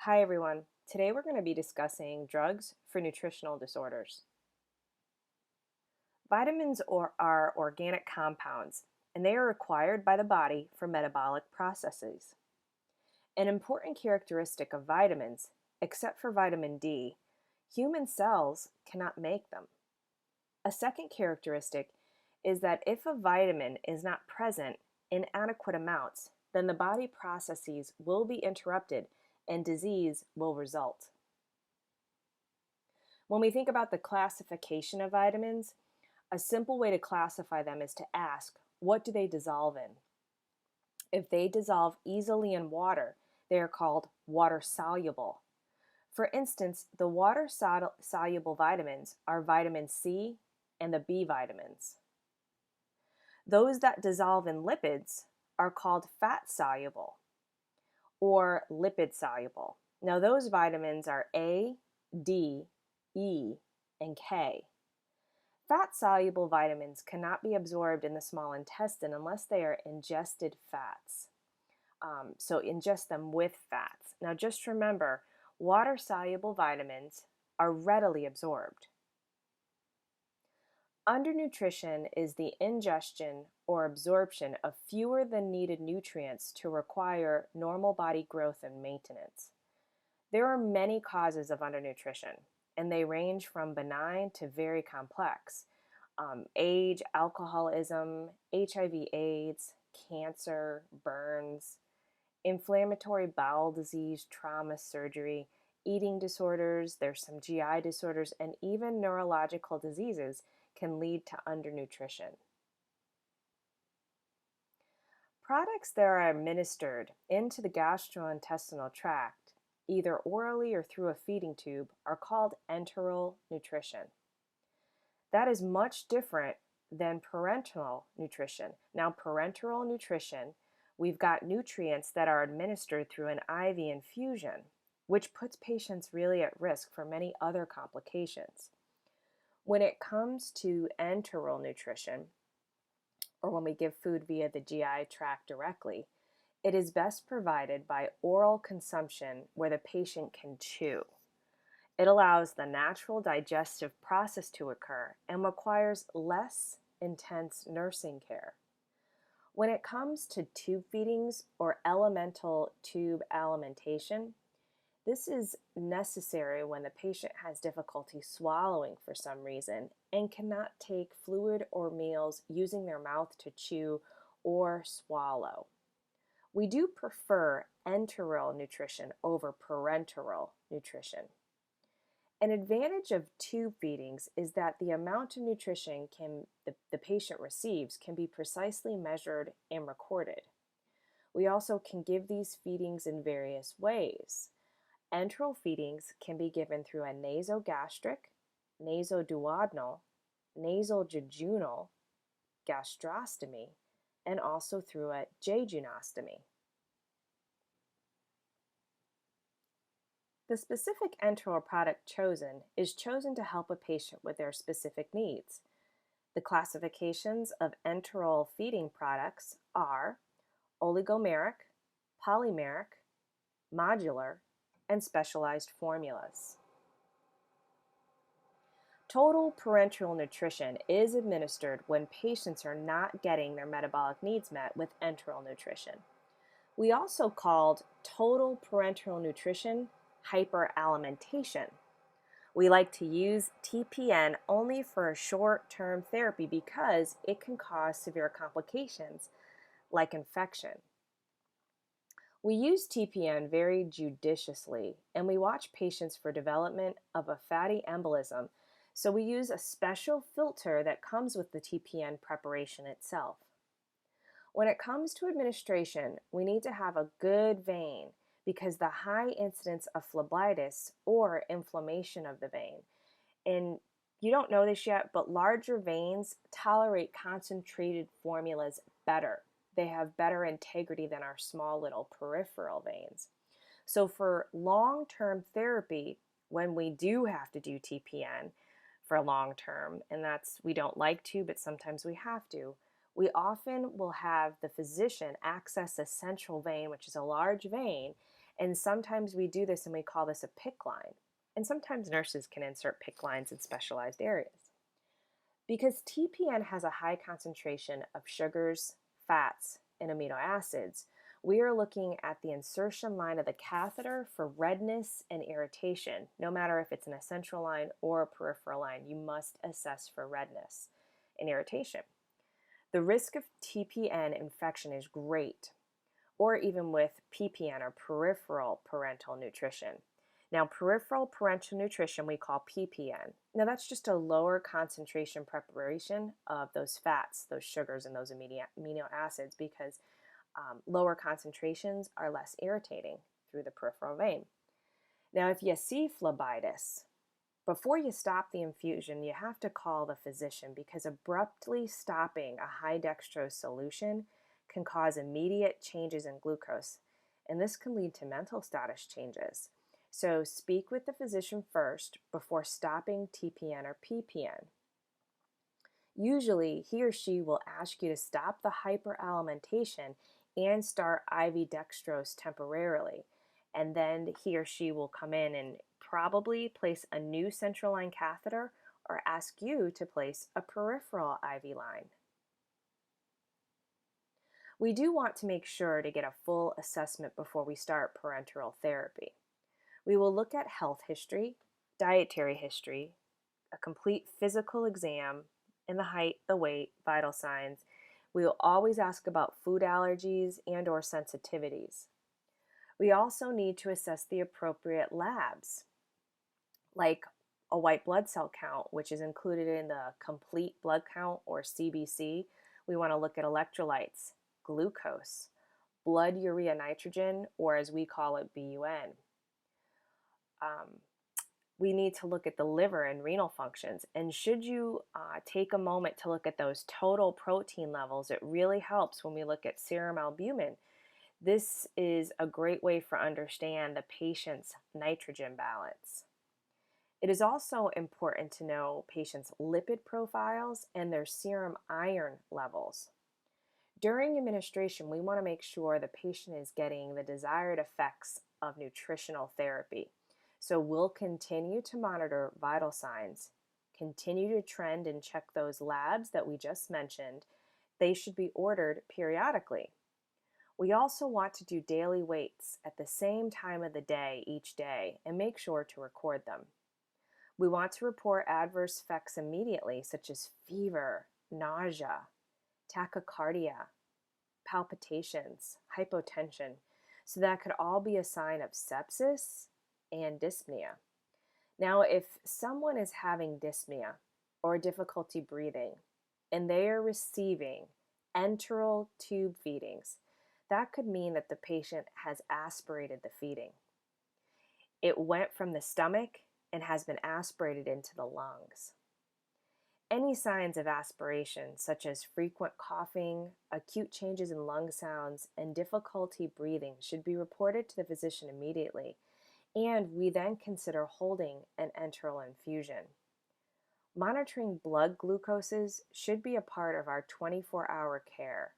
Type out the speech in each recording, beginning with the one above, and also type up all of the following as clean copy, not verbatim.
Hi everyone. Today we're going to be discussing drugs for nutritional disorders. Vitamins are organic compounds, and they are required by the body for metabolic processes. An important characteristic of vitamins, except for vitamin D, human cells cannot make them. A second characteristic is that if a vitamin is not present in adequate amounts, then the body processes will be interrupted and disease will result. When we think about the classification of vitamins, a simple way to classify them is to ask, what do they dissolve in? If they dissolve easily in water, they are called water soluble. For instance, the water soluble vitamins are vitamin C and the B vitamins. Those that dissolve in lipids are called fat soluble or lipid soluble. Now, those vitamins are A, D, E, and K. Fat-soluble vitamins cannot be absorbed in the small intestine unless they are ingested fats. So ingest them with fats. Now just remember, water-soluble vitamins are readily absorbed. Undernutrition is the ingestion or absorption of fewer than needed nutrients to require normal body growth and maintenance. There are many causes of undernutrition, and they range from benign to very complex. Age, alcoholism, HIV/AIDS, cancer, burns, inflammatory bowel disease, trauma, surgery, eating disorders, there's some GI disorders, and even neurological diseases can lead to undernutrition. Products that are administered into the gastrointestinal tract, either orally or through a feeding tube, are called enteral nutrition. That is much different than parenteral nutrition. Now, parenteral nutrition, we've got nutrients that are administered through an IV infusion, which puts patients really at risk for many other complications. When it comes to enteral nutrition, or when we give food via the GI tract directly, it is best provided by oral consumption where the patient can chew. It allows the natural digestive process to occur and requires less intense nursing care. When it comes to tube feedings or elemental tube alimentation, this is necessary when the patient has difficulty swallowing for some reason and cannot take fluid or meals using their mouth to chew or swallow. We do prefer enteral nutrition over parenteral nutrition. An advantage of tube feedings is that the amount of nutrition the patient receives can be precisely measured and recorded. We also can give these feedings in various ways. Enteral feedings can be given through a nasogastric, nasoduodenal, nasal jejunal gastrostomy, and also through a jejunostomy. The specific enteral product chosen is chosen to help a patient with their specific needs. The classifications of enteral feeding products are oligomeric, polymeric, modular, and specialized formulas. Total parenteral nutrition is administered when patients are not getting their metabolic needs met with enteral nutrition. We also called total parenteral nutrition hyperalimentation. We like to use TPN only for a short-term therapy because it can cause severe complications like infection. We use TPN very judiciously, and we watch patients for development of a fatty embolism, so we use a special filter that comes with the TPN preparation itself. When it comes to administration, we need to have a good vein because the high incidence of phlebitis or inflammation of the vein. And you don't know this yet, but larger veins tolerate concentrated formulas better. They have better integrity than our small little peripheral veins. So for long-term therapy, when we do have to do TPN for long-term, and that's, we don't like to, but sometimes we have to, we often will have the physician access a central vein, which is a large vein, And sometimes we do this and we call this a PICC line. And sometimes nurses can insert PICC lines in specialized areas. Because TPN has a high concentration of sugars, fats, and amino acids, we are looking at the insertion line of the catheter for redness and irritation. No matter if it's an central line or a peripheral line, you must assess for redness and irritation. The risk of TPN infection is great, or even with PPN or peripheral parental nutrition. Now, peripheral parental nutrition we call PPN. Now, that's just a lower concentration preparation of those fats, those sugars, and those amino acids because lower concentrations are less irritating through the peripheral vein. Now, if you see phlebitis, before you stop the infusion, you have to call the physician because abruptly stopping a high dextrose solution can cause immediate changes in glucose, and this can lead to mental status changes. So speak with the physician first before stopping TPN or PPN. Usually, he or she will ask you to stop the hyperalimentation and start IV dextrose temporarily, and then he or she will come in and probably place a new central line catheter or ask you to place a peripheral IV line. We do want to make sure to get a full assessment before we start parenteral therapy. We will look at health history, dietary history, a complete physical exam, and the height, the weight, vital signs. We will always ask about food allergies and or sensitivities. We also need to assess the appropriate labs, like a white blood cell count, which is included in the complete blood count or CBC. We want to look at electrolytes, glucose, blood urea nitrogen, or as we call it, BUN. We need to look at the liver and renal functions. And should you take a moment to look at those total protein levels, it really helps when we look at serum albumin. This is a great way for understand the patient's nitrogen balance. It is also important to know patients' lipid profiles and their serum iron levels. During administration, we want to make sure the patient is getting the desired effects of nutritional therapy. So we'll continue to monitor vital signs, continue to trend and check those labs that we just mentioned. They should be ordered periodically. We also want to do daily weights at the same time of the day each day and make sure to record them. We want to report adverse effects immediately, such as fever, nausea, tachycardia, palpitations, hypotension. So that could all be a sign of sepsis and dyspnea. Now, if someone is having dyspnea or difficulty breathing and they are receiving enteral tube feedings, that could mean that the patient has aspirated the feeding. It went from the stomach and has been aspirated into the lungs. Any signs of aspiration, such as frequent coughing, acute changes in lung sounds, and difficulty breathing, should be reported to the physician immediately, and we then consider holding an enteral infusion. Monitoring blood glucoses should be a part of our 24-hour care.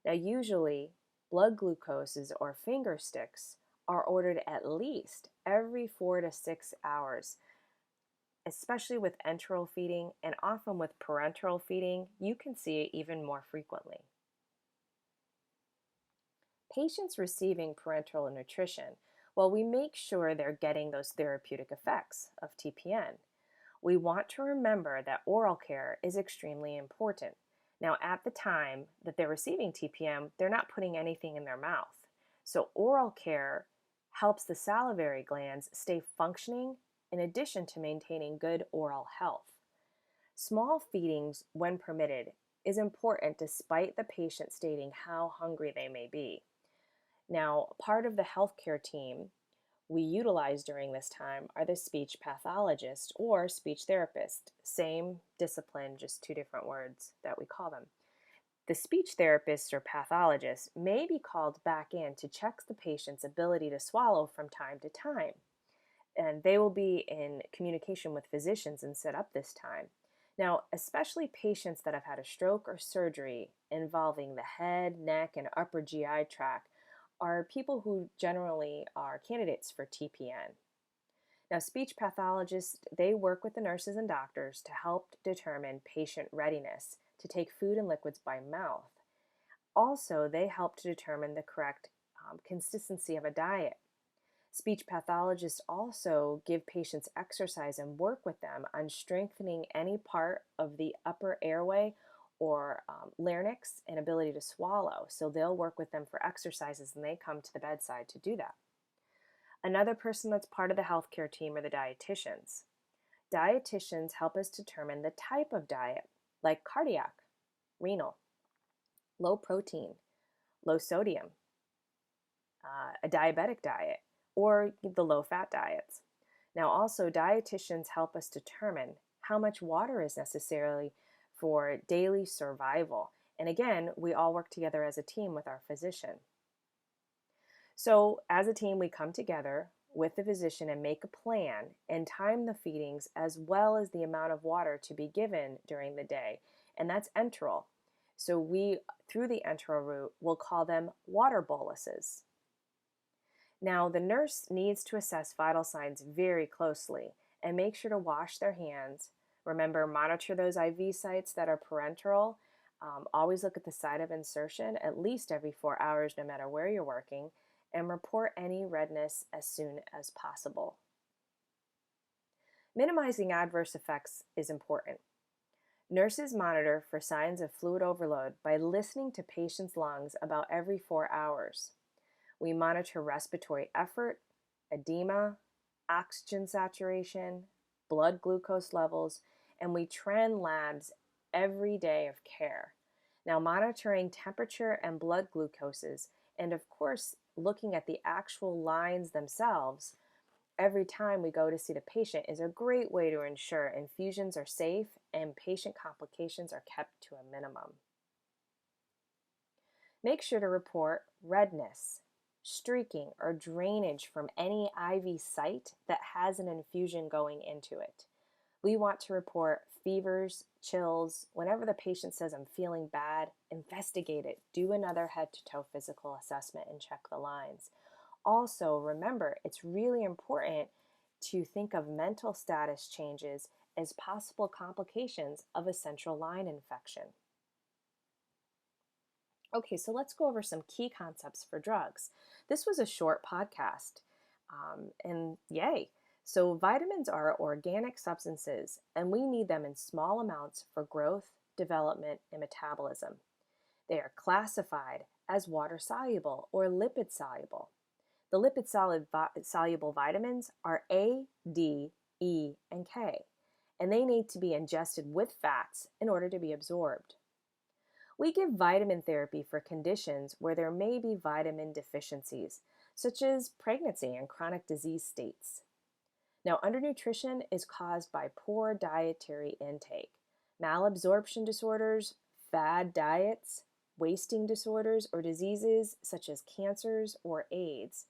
Now, usually, blood glucoses or finger sticks are ordered at least every 4 to 6 hours, especially with enteral feeding, and often with parenteral feeding, you can see it even more frequently. Patients receiving parenteral nutrition, well, we make sure they're getting those therapeutic effects of TPN. We want to remember that oral care is extremely important. Now, at the time that they're receiving TPN, they're not putting anything in their mouth. So oral care helps the salivary glands stay functioning in addition to maintaining good oral health. Small feedings, when permitted, is important despite the patient stating how hungry they may be. Now, part of the healthcare team we utilize during this time are the speech pathologist or speech therapist. Same discipline, just two different words that we call them. The speech therapist or pathologist may be called back in to check the patient's ability to swallow from time to time. And they will be in communication with physicians and set up this time. Now, especially patients that have had a stroke or surgery involving the head, neck, and upper GI tract are people who generally are candidates for TPN. Now, speech pathologists, they work with the nurses and doctors to help determine patient readiness to take food and liquids by mouth. Also, they help to determine the correct consistency of a diet. Speech pathologists also give patients exercise and work with them on strengthening any part of the upper airway or larynx and ability to swallow. So they'll work with them for exercises and they come to the bedside to do that. Another person that's part of the healthcare team are the dietitians. Dietitians help us determine the type of diet, like cardiac, renal, low protein, low sodium, a diabetic diet, or the low fat diets. Now, also, dietitians help us determine how much water is necessary for daily survival. And again, we all work together as a team with our physician. So, as a team, we come together with the physician and make a plan and time the feedings as well as the amount of water to be given during the day. And that's enteral. So, we, through the enteral route, will call them water boluses. Now, the nurse needs to assess vital signs very closely and make sure to wash their hands. Remember, monitor those IV sites that are parenteral. Always look at the site of insertion at least every 4 hours, no matter where you're working, and report any redness as soon as possible. Minimizing adverse effects is important. Nurses monitor for signs of fluid overload by listening to patients' lungs about every 4 hours. We monitor respiratory effort, edema, oxygen saturation, blood glucose levels, and we trend labs every day of care. Now, monitoring temperature and blood glucoses, and of course, looking at the actual lines themselves every time we go to see the patient is a great way to ensure infusions are safe and patient complications are kept to a minimum. Make sure to report redness, streaking, or drainage from any IV site that has an infusion going into it. We want to report fevers, chills. Whenever the patient says, "I'm feeling bad," investigate it. Do another head-to-toe physical assessment and check the lines. Also, remember, it's really important to think of mental status changes as possible complications of a central line infection. Okay, so let's go over some key concepts for drugs. This was a short podcast, and yay. So, vitamins are organic substances, and we need them in small amounts for growth, development, and metabolism. They are classified as water soluble or lipid soluble. The lipid soluble vitamins are A, D, E, and K, and they need to be ingested with fats in order to be absorbed. We give vitamin therapy for conditions where there may be vitamin deficiencies, such as pregnancy and chronic disease states. Now, undernutrition is caused by poor dietary intake, malabsorption disorders, fad diets, wasting disorders, or diseases such as cancers or AIDS.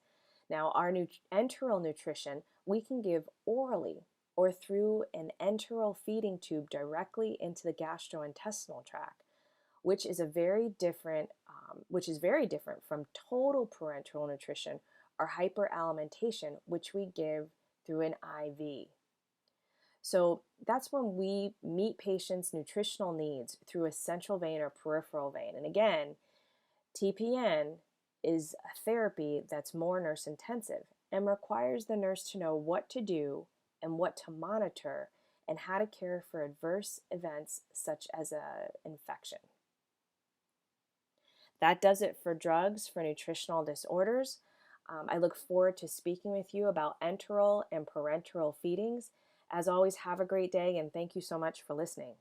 Now, our enteral nutrition we can give orally or through an enteral feeding tube directly into the gastrointestinal tract, which is very different from total parenteral nutrition or hyperalimentation, which we give through an IV. So that's when we meet patients' nutritional needs through a central vein or peripheral vein. And again, TPN is a therapy that's more nurse intensive and requires the nurse to know what to do and what to monitor and how to care for adverse events such as an infection. That does it for drugs for nutritional disorders. I look forward to speaking with you about enteral and parenteral feedings. As always, have a great day and thank you so much for listening.